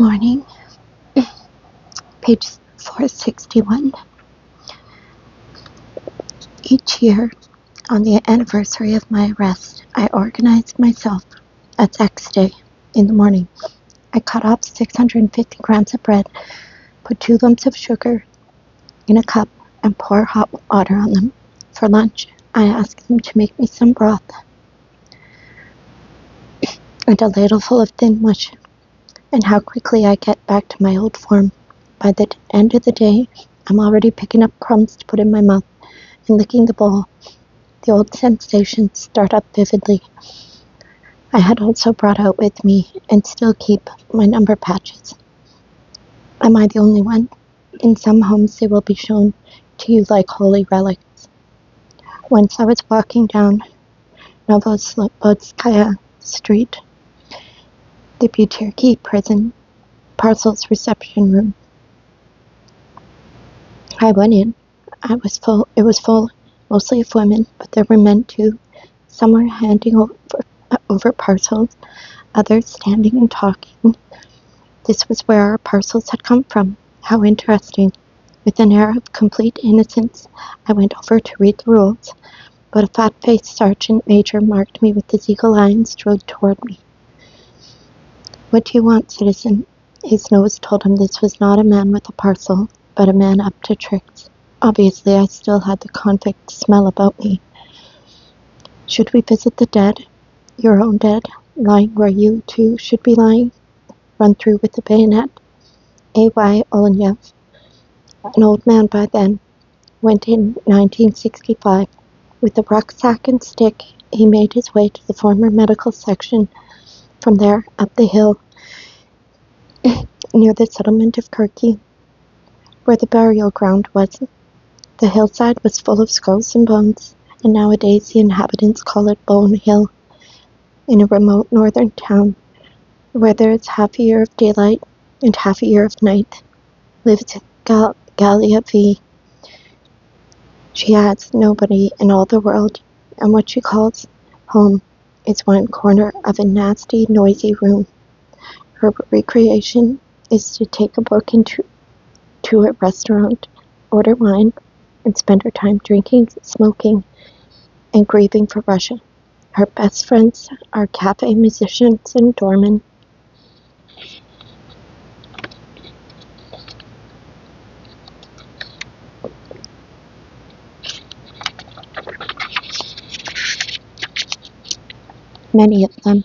Morning, page 461. Each year, on the anniversary of my arrest, I organized myself at Zeks Day in the morning. I cut off 650 grams of bread, put 2 lumps of sugar in a cup, and pour hot water on them. For lunch, I asked them to make me some broth and a ladle full of thin mush. And how quickly I get back to my old form. By the end of the day, I'm already picking up crumbs to put in my mouth and licking the bowl. The old sensations start up vividly. I had also brought out with me, and still keep, my number patches. Am I the only one? In some homes they will be shown to you like holy relics. Once I was walking down Novoslobodskaya Street, the Butyrki prison parcels reception room. I went in. It was full, mostly of women, but there were men too. Some were handing over parcels, others standing and talking. This was where our parcels had come from. How interesting. With an air of complete innocence, I went over to read the rules, but a fat-faced sergeant major marked me with his eagle eye and strode toward me. "What do you want, citizen?" His nose told him this was not a man with a parcel, but a man up to tricks. Obviously, I still had the convict smell about me. "Should we visit the dead? Your own dead, lying where you, too, should be lying? Run through with the bayonet?" A.Y. Olenyev, an old man by then, went in 1965. With a rucksack and stick, he made his way to the former medical section. From there, up the hill, near the settlement of Kirky, where the burial ground was. The hillside was full of skulls and bones, and nowadays the inhabitants call it Bone Hill. In a remote northern town, where there is half a year of daylight and half a year of night, lives Galia V. She has nobody in all the world, and what she calls home is one corner of a nasty, noisy room. Her recreation is to take a book into a restaurant, order wine, and spend her time drinking, smoking, and grieving for Russia. Her best friends are cafe musicians and doormen. Many of them,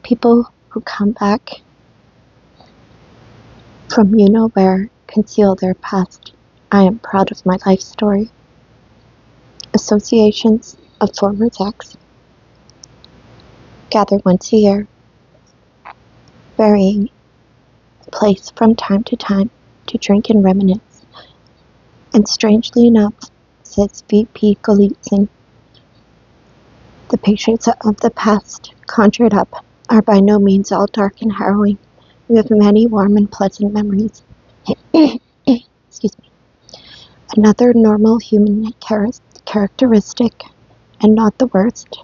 people who come back from you-know-where, conceal their past. I am proud of my life story. Associations of former Zeks gather once a year, varying place from time to time, to drink and reminisce. And strangely enough, says V.P. Golitsyn, the pictures of the past conjured up are by no means all dark and harrowing. We have many warm and pleasant memories. Excuse me. Another normal human characteristic, and not the worst.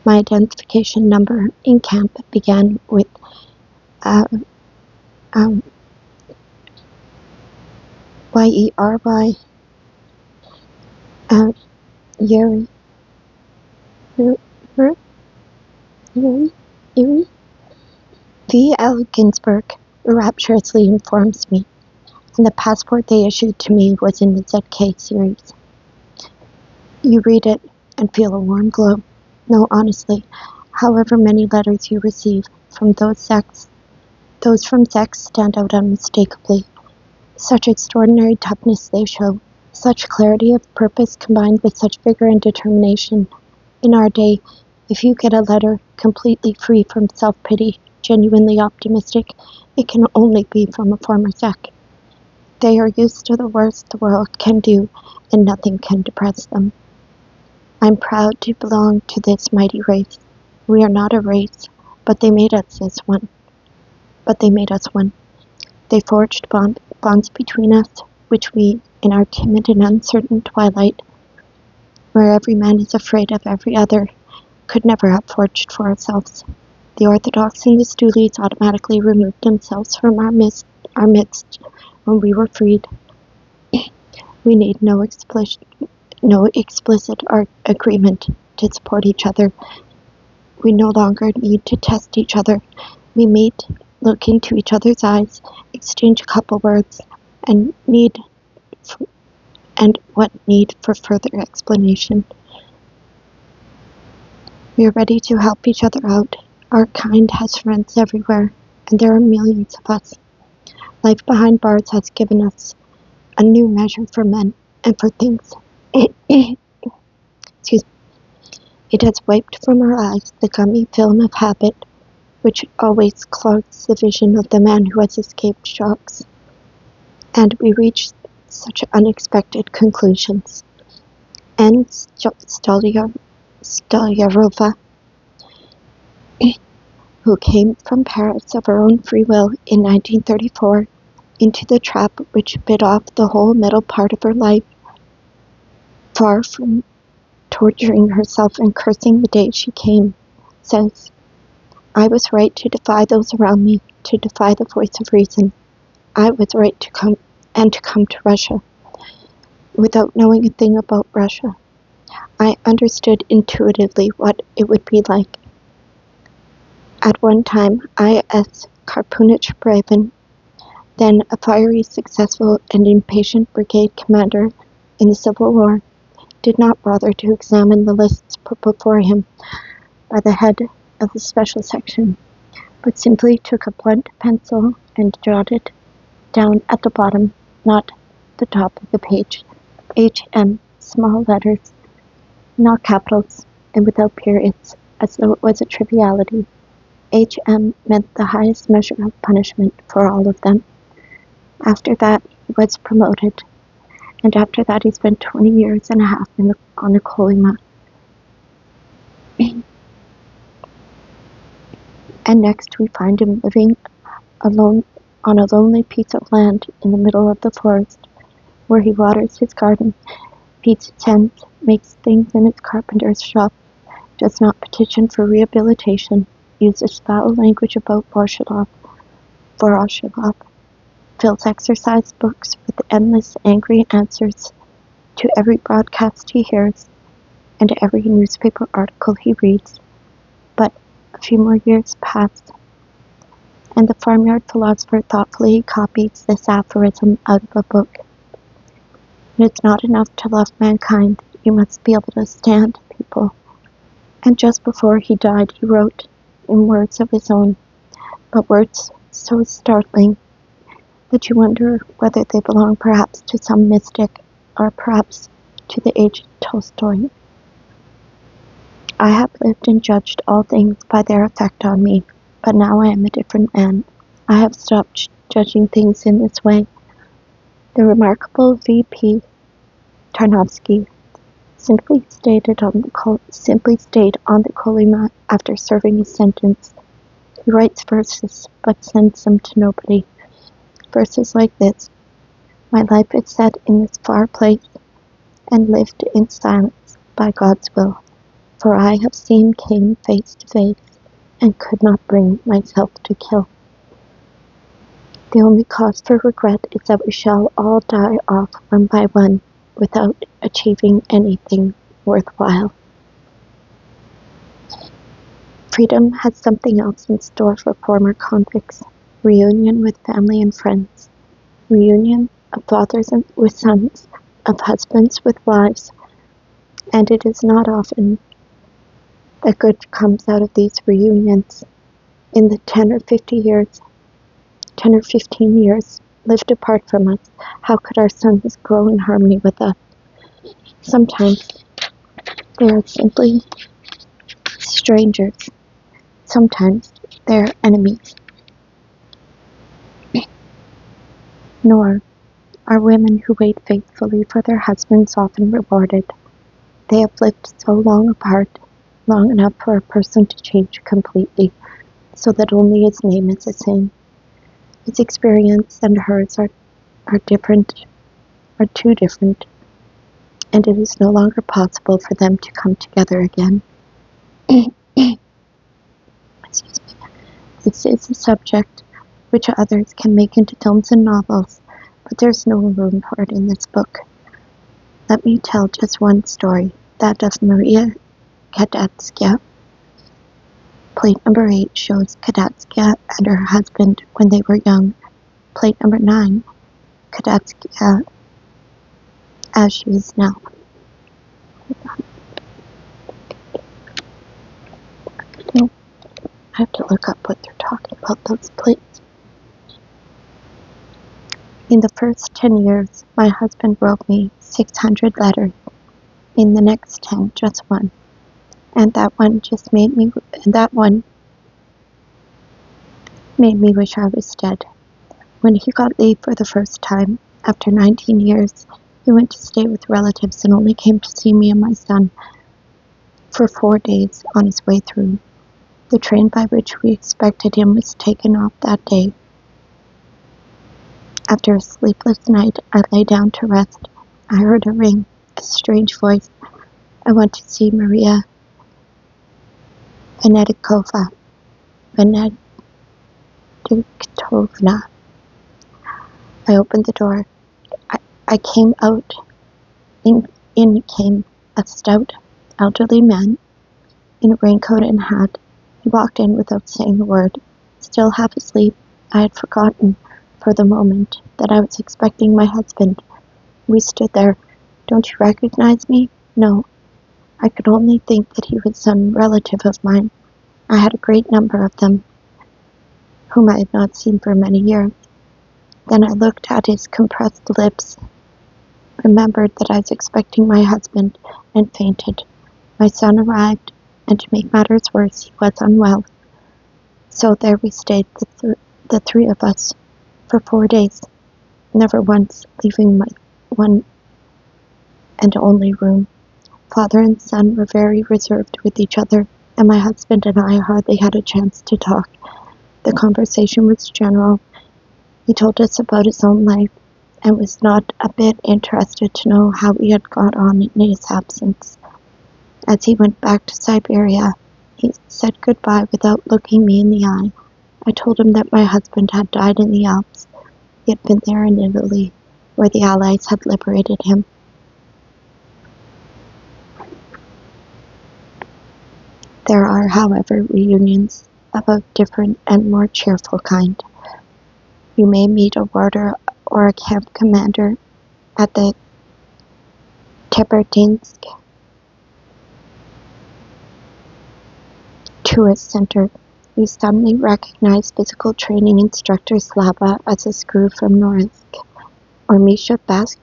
My identification number in camp began with Y-E-R-Y, Yuri. V.L. Ginsburg rapturously informs me, and the passport they issued to me was in the ZK series. You read it and feel a warm glow. No, honestly, however many letters you receive from those from Zeks stand out unmistakably. Such extraordinary toughness they show, such clarity of purpose combined with such vigor and determination. In our day, if you get a letter completely free from self-pity, genuinely optimistic, it can only be from a former Zek. They are used to the worst the world can do, and nothing can depress them. I'm proud to belong to this mighty race. We are not a race, but they made us one. They forged bonds between us, which we, in our timid and uncertain twilight, where every man is afraid of every other, could never have forged for ourselves. The Orthodox and the Stoolies automatically removed themselves from our midst when we were freed. We need no explicit agreement to support each other. We no longer need to test each other. We meet, look into each other's eyes, exchange a couple words, and what need for further explanation. We are ready to help each other out. Our kind has friends everywhere, and there are millions of us. Life behind bars has given us a new measure for men and for things. Excuse me. It has wiped from our eyes the gummy film of habit, which always clouds the vision of the man who has escaped shocks. And we reach such unexpected conclusions. And Stolyarova, who came from Paris of her own free will in 1934 into the trap which bit off the whole middle part of her life, far from torturing herself and cursing the day she came, says, I was right to defy those around me, to defy the voice of reason. I was right to come to Russia. Without knowing a thing about Russia, I understood intuitively what it would be like. At one time, I.S. Karpunich Braven, then a fiery, successful, and impatient brigade commander in the Civil War, did not bother to examine the lists put before him by the head of the special section, but simply took a blunt pencil and jotted down at the bottom, not the top of the page, HM, small letters, not capitals, and without periods, as though it was a triviality. HM meant the highest measure of punishment for all of them. After that, he was promoted, and after that he spent 20 years and a half on a Kolyma. And next we find him living alone on a lonely piece of land in the middle of the forest, where he waters his garden, feeds his hens, makes things in his carpenter's shop, does not petition for rehabilitation, uses foul language about Voroshilov, fills exercise books with endless angry answers to every broadcast he hears and every newspaper article he reads. But a few more years pass, and the farmyard philosopher thoughtfully copies this aphorism out of a book. It's not enough to love mankind, you must be able to stand people. And just before he died, he wrote, in words of his own, but words so startling that you wonder whether they belong perhaps to some mystic or perhaps to the aged Tolstoy. I have lived and judged all things by their effect on me, but now I am a different man. I have stopped judging things in this way. The remarkable V.P. Tarnowski simply stayed on the Kolyma after serving his sentence. He writes verses, but sends them to nobody. Verses like this: my life is set in this far place, and lived in silence by God's will, for I have seen Cain face to face, and could not bring myself to kill. The only cause for regret is that we shall all die off one by one, without achieving anything worthwhile. Freedom has something else in store for former convicts: reunion with family and friends, reunion of fathers with sons, of husbands with wives, and it is not often that good comes out of these reunions. In the 10 or 15 years lived apart from us, how could our sons grow in harmony with us? Sometimes they are simply strangers. Sometimes they are enemies. Nor are women who wait faithfully for their husbands often rewarded. They have lived so long apart, long enough for a person to change completely, so that only his name is the same. His experience and hers are too different, and it is no longer possible for them to come together again. Excuse me. This is a subject which others can make into films and novels, but there's no room for it in this book. Let me tell just one story, that of Maria Kadetskaya. Plate number 8 shows Kadetskaya and her husband when they were young. Plate number 9, Kadetskaya as she is now. I have to look up what they're talking about, those plates. In the first 10 years, my husband wrote me 600 letters. In the next 10, just one. And that one made me wish I was dead. When he got leave for the first time, after 19 years, he went to stay with relatives and only came to see me and my son for 4 days on his way through. The train by which we expected him was taken off that day. After a sleepless night, I lay down to rest. I heard a ring, a strange voice. I went to see Maria Venedikovna. I opened the door. I came out. In came a stout, elderly man in a raincoat and hat. He walked in without saying a word. Still half asleep, I had forgotten, for the moment, that I was expecting my husband. We stood there. Don't you recognize me? No. I could only think that he was some relative of mine. I had a great number of them, whom I had not seen for many years. Then I looked at his compressed lips, remembered that I was expecting my husband, and fainted. My son arrived, and to make matters worse, he was unwell. So there we stayed, the three of us, for 4 days, never once leaving my one and only room. Father and son were very reserved with each other, and my husband and I hardly had a chance to talk. The conversation was general. He told us about his own life, and was not a bit interested to know how we had got on in his absence. As he went back to Siberia, he said goodbye without looking me in the eye. I told him that my husband had died in the Alps. He had been there in Italy, where the Allies had liberated him. There are, however, reunions of a different and more cheerful kind. You may meet a warder or a camp commander at the Teberdinsk Tourist Center. You suddenly recognize physical training instructor Slava as a screw from Norilsk, or Misha Bakst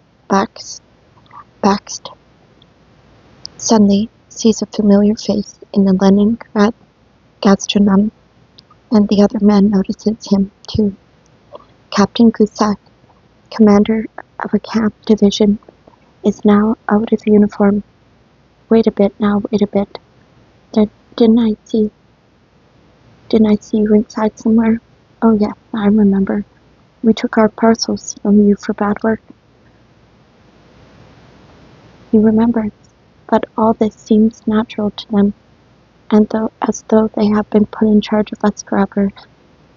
suddenly sees a familiar face in the Leningrad gastronome, and the other man notices him too. Captain Gusak, commander of a camp division, is now out of uniform. Wait a bit. Didn't I see you inside somewhere? Oh yeah, I remember. We took our parcels from you for bad work. He remembers, but all this seems natural to them, as though they have been put in charge of us forever,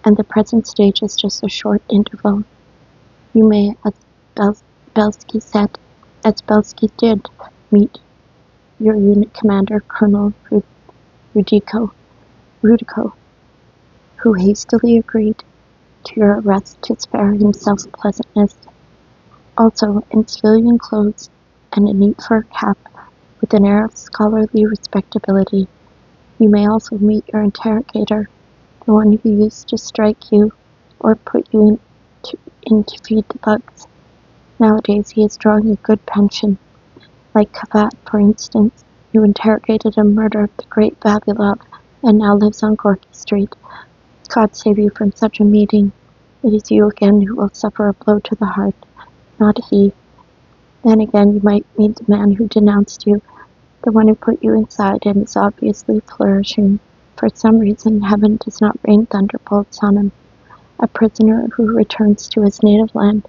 and the present stage is just a short interval. You may, as Belsky said, as Belsky did, meet your unit commander, Colonel Rudiko, who hastily agreed to your arrest to spare himself pleasantness. Also, in civilian clothes and a neat fur cap, with an air of scholarly respectability, you may also meet your interrogator, the one who used to strike you or put you in to feed the bugs. Nowadays he is drawing a good pension, like Kavat, for instance, who interrogated and murdered the great Vavilov and now lives on Gorky Street. God save you from such a meeting. It is you again who will suffer a blow to the heart, not he. Then again you might meet the man who denounced you, the one who put you inside and is obviously flourishing. For some reason, heaven does not rain thunderbolts on him. A prisoner who returns to his native land,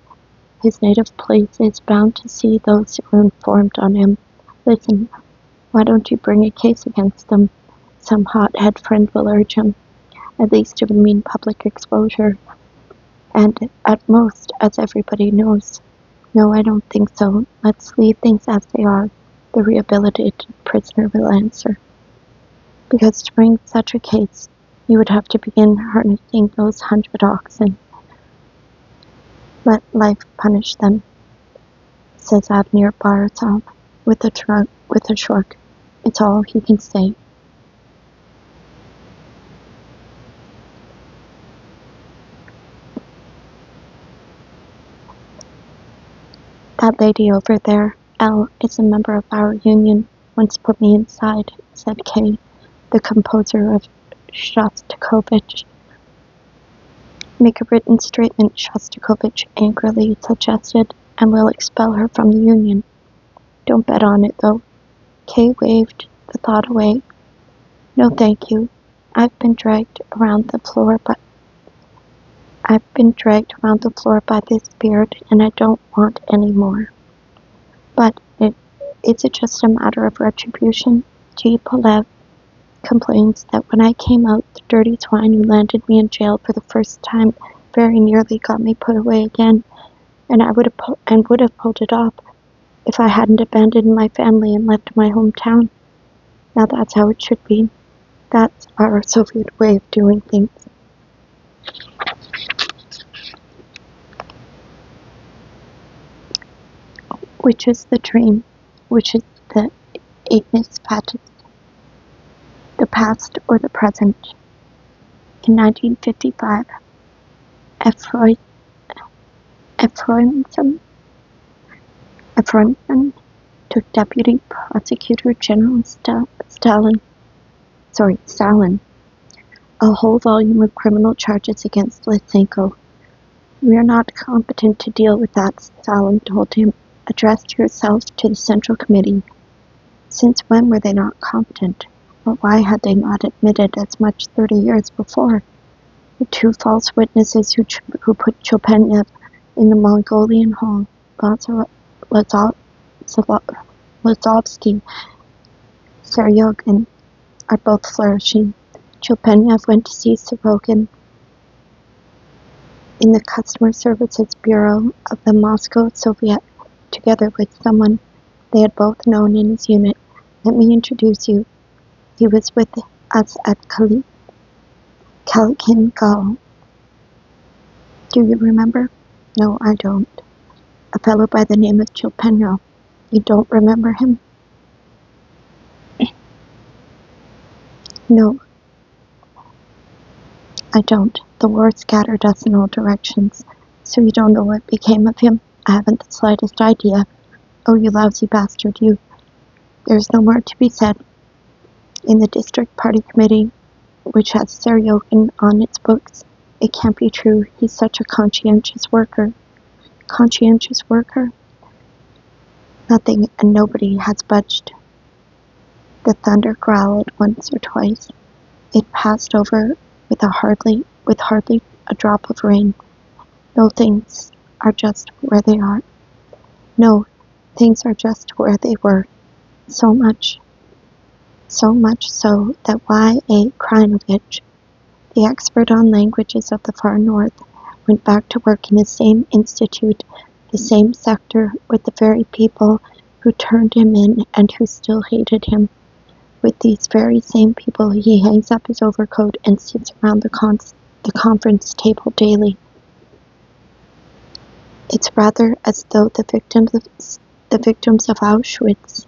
his native place, is bound to see those who are informed on him. Listen, why don't you bring a case against them? Some hot-head friend will urge him. At least it would mean public exposure. And at most, as everybody knows. No, I don't think so. Let's leave things as they are, the rehabilitated prisoner will answer. Because to bring such a case, you would have to begin harnessing those 100 oxen. Let life punish them, says Avner Barazov with a shrug. It's all he can say. That lady over there, L, is a member of our union, once put me inside, said K, the composer of Shostakovich. Make a written statement, Shostakovich angrily suggested, and we'll expel her from the union. Don't bet on it, though. K waved the thought away. No, thank you. I've been dragged around the floor by this beard, and I don't want any more. But is it just a matter of retribution? G. Polev complains that when I came out, the dirty swine who landed me in jail for the first time very nearly got me put away again, and I would have pulled it off if I hadn't abandoned my family and left my hometown. Now that's how it should be. That's our Soviet way of doing things. Which is the dream? Which is the ignis fatuus? The past or the present? In 1955, Efroimson took Deputy Prosecutor General Stalin a whole volume of criminal charges against Lysenko. We are not competent to deal with that, Stalin told him. Address yourself to the Central Committee. Since when were they not competent? Or why had they not admitted as much 30 years before? The two false witnesses who put Chopenyev in the Mongolian hall, Lazovsky, Seryogin, are both flourishing. Chopenyev went to see Sorokin in the Customer Services Bureau of the Moscow Soviet, together with someone they had both known in his unit. Let me introduce you. He was with us at Kalikin Gal. Do you remember? No, I don't. A fellow by the name of Chopenyev. You don't remember him? No, I don't. The war scattered us in all directions, so you don't know what became of him? I haven't the slightest idea. Oh, you lousy bastard, you. There's no more to be said. In the district party committee, which has Seryogin on its books, it can't be true. He's such a conscientious worker. Conscientious worker? Nothing and nobody has budged. The thunder growled once or twice. It passed over with hardly a drop of rain. No, things are just where they are. No, things are just where they were. So much so that Y.A. Krainovich, the expert on languages of the far north, went back to work in the same institute, the same sector, with the very people who turned him in and who still hated him. With these very same people, he hangs up his overcoat and sits around the conference table daily. It's rather as though the victims of Auschwitz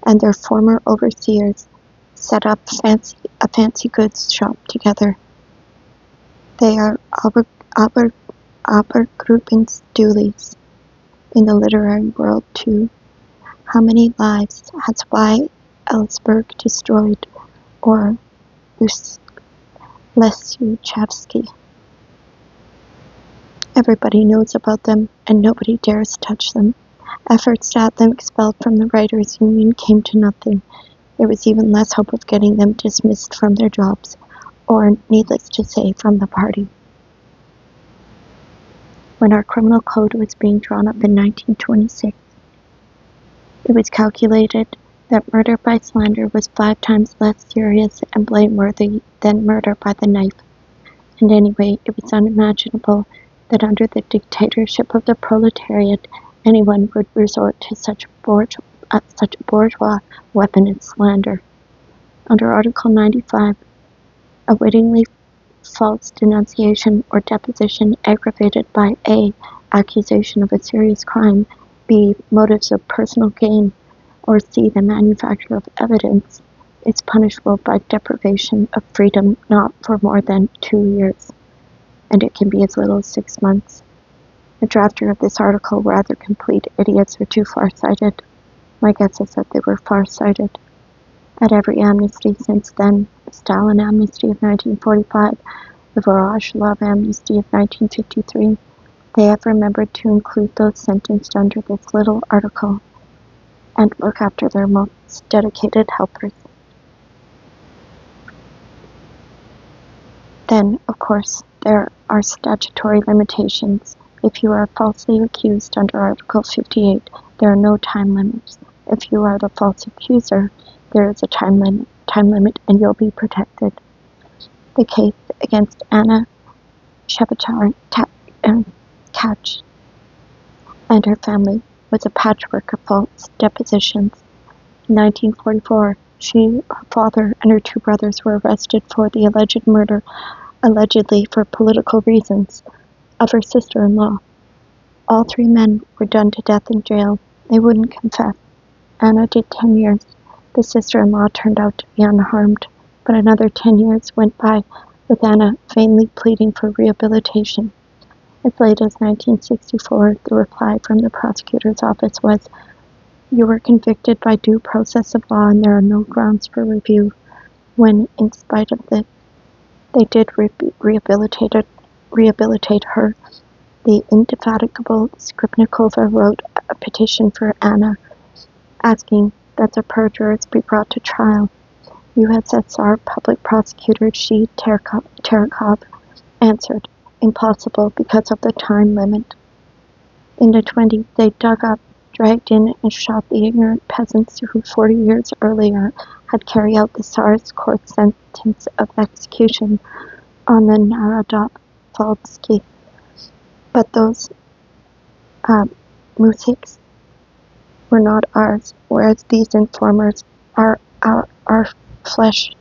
and their former overseers set up a fancy goods shop together. They are Obergruppenstühlis in the literary world too. How many lives has Y. Ellsberg destroyed, or Lesuchevsky? Everybody knows about them, and nobody dares touch them. Efforts to have them expelled from the Writers' Union came to nothing. There was even less hope of getting them dismissed from their jobs, or, needless to say, from the party. When our criminal code was being drawn up in 1926, it was calculated that murder by slander was 5 times less serious and blameworthy than murder by the knife. And anyway, it was unimaginable that under the dictatorship of the proletariat, anyone would resort to such bourgeois weapon as slander. Under Article 95, a wittingly false denunciation or deposition aggravated by A. accusation of a serious crime, B. motives of personal gain, or C. the manufacture of evidence, is punishable by deprivation of freedom not for more than 2 years, and it can be as little as 6 months. The drafter of this article were either complete idiots or too far-sighted. My guess is that they were far-sighted. At every amnesty since then, the Stalin amnesty of 1945, the Vorozhlov amnesty of 1953, they have remembered to include those sentenced under this little article and look after their most dedicated helpers. Then, of course, there are statutory limitations. If you are falsely accused under Article 58, there are no time limits. If you are the false accuser, there is a time limit, and you'll be protected. The case against Anna Catch and her family was a patchwork of false depositions. In 1944, she, her father, and her 2 brothers were arrested for the alleged murder, allegedly for political reasons, of her sister-in-law. All 3 men were done to death in jail. They wouldn't confess. Anna did 10 years. The sister-in-law turned out to be unharmed, but another 10 years went by with Anna vainly pleading for rehabilitation. As late as 1964, the reply from the prosecutor's office was, "You were convicted by due process of law and there are no grounds for review," when, in spite of this, they did rehabilitate her. The indefatigable Skripnikova wrote a petition for Anna, asking that the perjurers be brought to trial. USSR Public Prosecutor G. Terekov answered, "Impossible because of the time limit." In the 20s, they dug up, dragged in, and shot the ignorant peasants who 40 years earlier had carried out the Tsar's court sentence of execution on the Narodovolsky. But those musiks were not ours, whereas these informers are flesh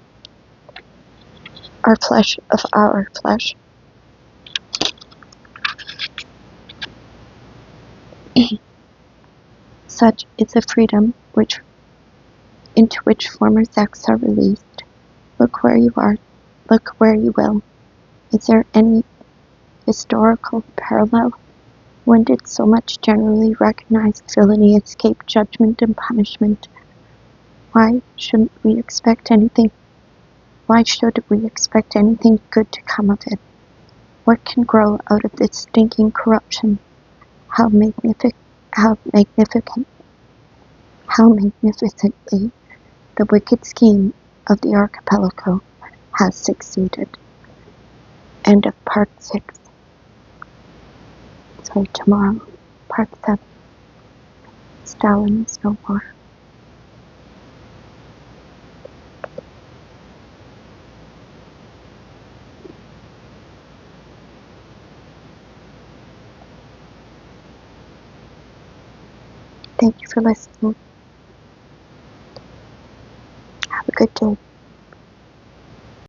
of our flesh. Such is the freedom into which former Zeks are released. Look where you are, look where you will. Is there any historical parallel? When did so much generally recognized villainy escape judgment and punishment? Why should we expect anything good to come of it? What can grow out of this stinking corruption? How magnificently the wicked scheme of the archipelago has succeeded. End of part 6. So tomorrow, part 7. Stalin is no more. Thank you for listening. Have a good day.